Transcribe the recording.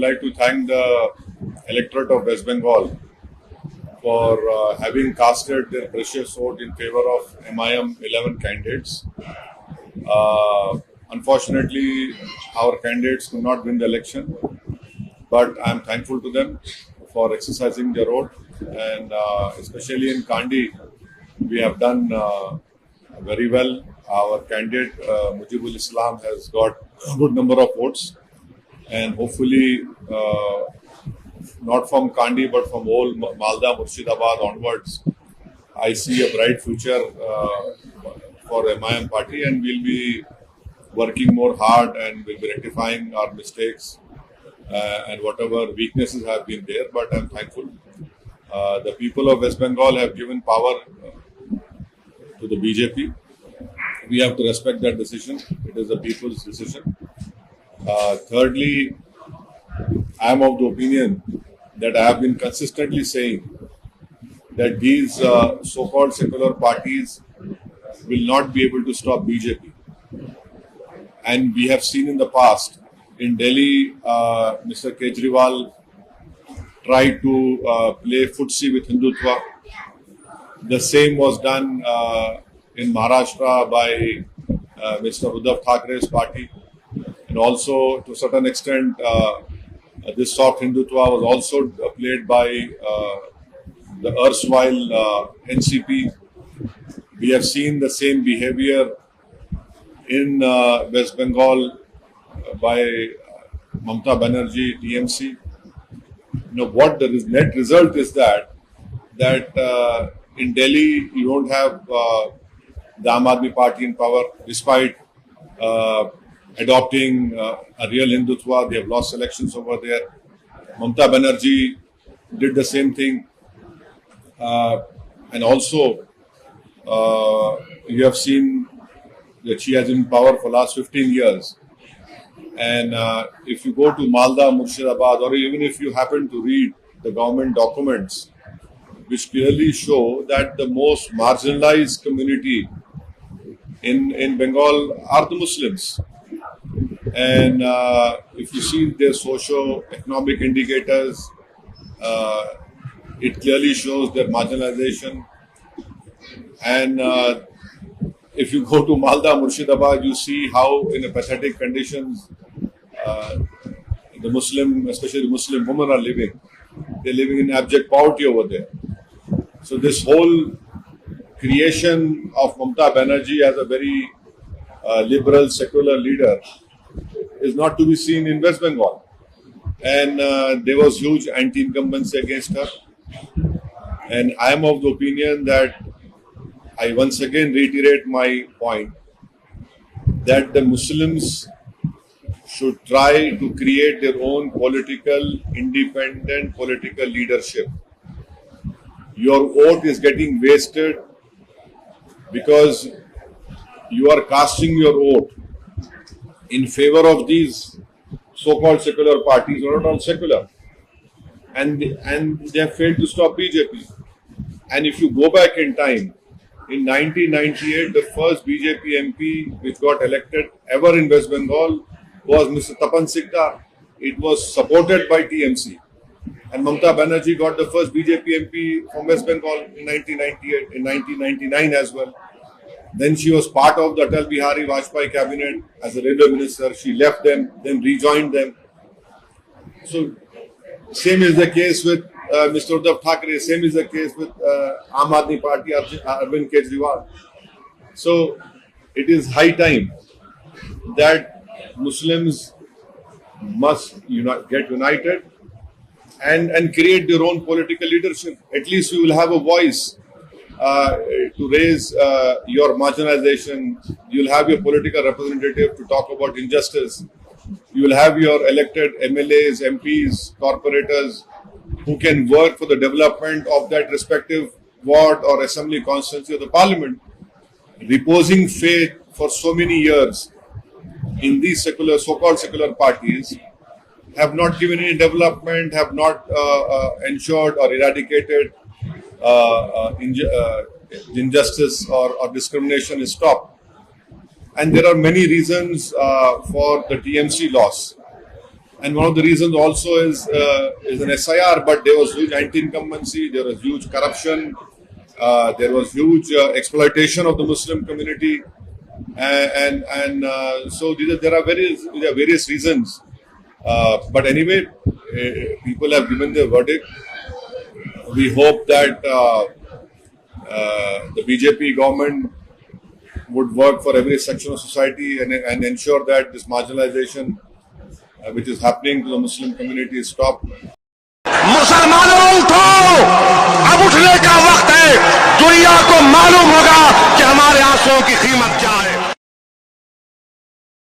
would like to thank the electorate of West Bengal for having casted their precious vote in favor of MIM 11 candidates. Unfortunately, our candidates could not win the election, but I am thankful to them for exercising their vote, and especially in Kandy, we have done very well. Our candidate Mujibul Islam has got a good number of votes, and hopefully not from Kandy but from all Malda, Murshidabad onwards, I see a bright future for MIM party, and we'll be working more hard and we'll be rectifying our mistakes and whatever weaknesses have been there. But I'm thankful. The people of West Bengal have given power to the BJP. We have to respect that decision. It is the people's decision. Thirdly, I am of the opinion that I have been consistently saying that these so-called secular parties will not be able to stop BJP. And we have seen in the past, in Delhi, Mr. Kejriwal tried to play footsie with Hindutva. The same was done in Maharashtra by Mr. Uddhav Thackeray's party. And also, to a certain extent, this soft Hindutva was also played by the erstwhile NCP. We have seen the same behavior in West Bengal by Mamata Banerjee, TMC. What the net result is that in Delhi you don't have the Aam Aadmi Party in power, despite adopting a real Hindutva. They have lost elections over there. Mamata Banerjee did the same thing. And also, you have seen that she has been in power for the last 15 years. And if you go to Malda, Murshidabad, or even if you happen to read the government documents, which clearly show that the most marginalized community in Bengal are the Muslims. And if you see their socio-economic indicators, it clearly shows their marginalization. And if you go to Malda, Murshidabad, you see how in a pathetic conditions the Muslim, especially the Muslim women are living. They're living in abject poverty over there. So this whole creation of Mamata Banerjee as a very liberal, secular leader is not to be seen in West Bengal. And there was huge anti-incumbency against her. And I am of the opinion that I once again reiterate my point that the Muslims should try to create their own independent political leadership. Your vote is getting wasted because you are casting your vote in favor of these so-called secular parties, or not all secular, and they have failed to stop BJP. And if you go back in time, in 1998, the first BJP MP which got elected ever in West Bengal was Mr. Tapan Sikdar. It was supported by TMC. And Mamata Banerjee got the first BJP MP from West Bengal in 1998, in 1999 as well. Then she was part of the Atal Bihari Vajpayee cabinet as a railway minister. She left them, then rejoined them. So, same is the case with Mr. Uddhav Thackeray. Same is the case with Aam Aadmi Party, Arvind Kejriwal. So, it is high time that Muslims must get united and create their own political leadership. At least we will have a voice to raise your marginalization. You will have your political representative to talk about injustice. You will have your elected MLAs, MPs, corporators who can work for the development of that respective ward or assembly constituency of the parliament. Reposing faith for so many years in these so-called secular parties have not given any development, have not ensured or eradicated injustice or discrimination is stopped. And there are many reasons for the TMC loss. And one of the reasons also is an SIR, but there was huge anti-incumbency, there was huge corruption, there was huge exploitation of the Muslim community, so there are various reasons. But anyway, people have given their verdict. We hope that the BJP government would work for every section of society and ensure that this marginalization which is happening to the Muslim community is stopped. मुसलमानों उठो, अब उठने का वक्त है। दुनिया को मालूम होगा कि हमारे आंसुओं की कीमत क्या